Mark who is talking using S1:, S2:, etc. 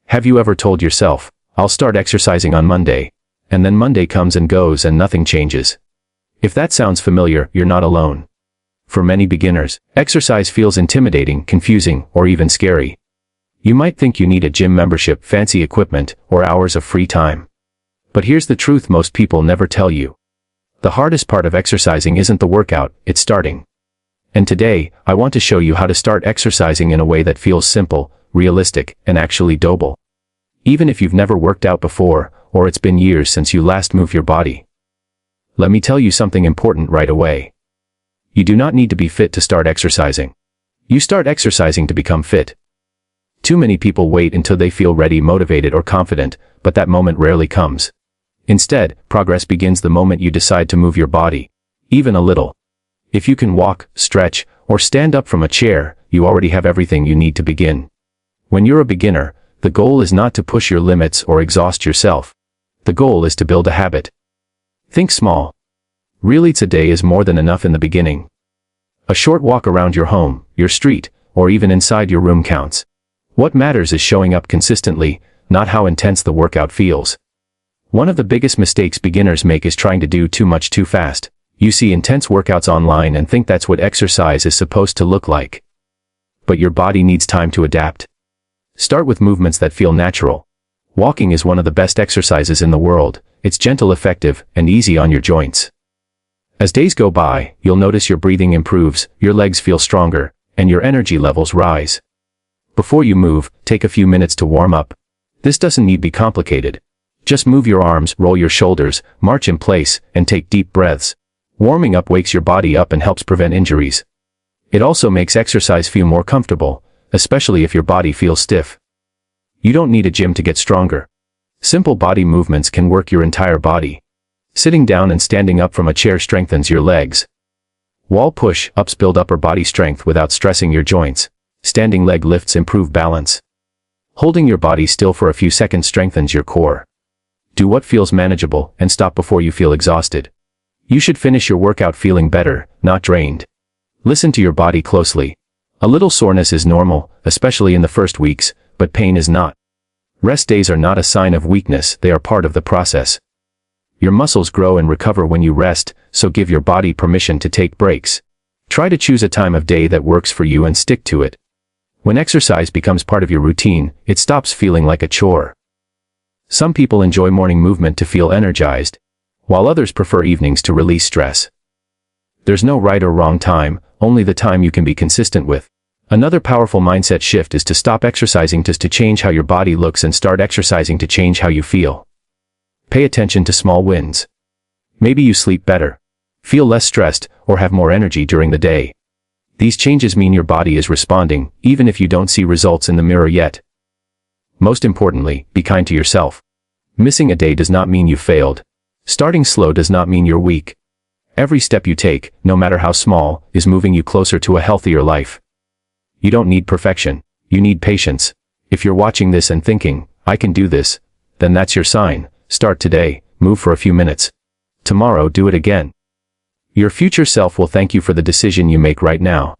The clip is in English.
S1: Have you ever told yourself, I'll start exercising on Monday, and then Monday comes and goes and nothing changes? If that sounds familiar, you're not alone. For many beginners, exercise feels intimidating, confusing, or even scary. You might think you need a gym membership, fancy equipment, or hours of free time. But here's the truth most people never tell you. The hardest part of exercising isn't the workout, it's starting. And today, I want to show you how to start exercising in a way that feels simple, realistic, and actually doable. Even if you've never worked out before, or it's been years since you last moved your body. Let me tell you something important right away. You do not need to be fit to start exercising. You start exercising to become fit. Too many people wait until they feel ready, motivated, or confident, but that moment rarely comes. Instead, progress begins the moment you decide to move your body, even a little. If you can walk, stretch, or stand up from a chair, you already have everything you need to begin. When you're a beginner, the goal is not to push your limits or exhaust yourself. The goal is to build a habit. Think small. Really, today is more than enough in the beginning. A short walk around your home, your street, or even inside your room counts. What matters is showing up consistently, not how intense the workout feels. One of the biggest mistakes beginners make is trying to do too much too fast. You see intense workouts online and think that's what exercise is supposed to look like. But your body needs time to adapt. Start with movements that feel natural. Walking is one of the best exercises in the world. It's gentle, effective, and easy on your joints. As days go by, you'll notice your breathing improves, your legs feel stronger, and your energy levels rise. Before you move, take a few minutes to warm up. This doesn't need to be complicated. Just move your arms, roll your shoulders, march in place, and take deep breaths. Warming up wakes your body up and helps prevent injuries. It also makes exercise feel more comfortable, especially if your body feels stiff. You don't need a gym to get stronger. Simple body movements can work your entire body. Sitting down and standing up from a chair strengthens your legs. Wall push-ups build upper body strength without stressing your joints. Standing leg lifts improve balance. Holding your body still for a few seconds strengthens your core. Do what feels manageable and stop before you feel exhausted. You should finish your workout feeling better, not drained. Listen to your body closely. A little soreness is normal, especially in the first weeks, but pain is not. Rest days are not a sign of weakness, they are part of the process. Your muscles grow and recover when you rest, so give your body permission to take breaks. Try to choose a time of day that works for you and stick to it. When exercise becomes part of your routine, it stops feeling like a chore. Some people enjoy morning movement to feel energized, while others prefer evenings to release stress. There's no right or wrong time, only the time you can be consistent with. Another powerful mindset shift is to stop exercising just to change how your body looks and start exercising to change how you feel. Pay attention to small wins. Maybe you sleep better, feel less stressed, or have more energy during the day. These changes mean your body is responding, even if you don't see results in the mirror yet. Most importantly, be kind to yourself. Missing a day does not mean you failed. Starting slow does not mean you're weak. Every step you take, no matter how small, is moving you closer to a healthier life. You don't need perfection. You need patience. If you're watching this and thinking, I can do this, then that's your sign. Start today, move for a few minutes. Tomorrow, do it again. Your future self will thank you for the decision you make right now.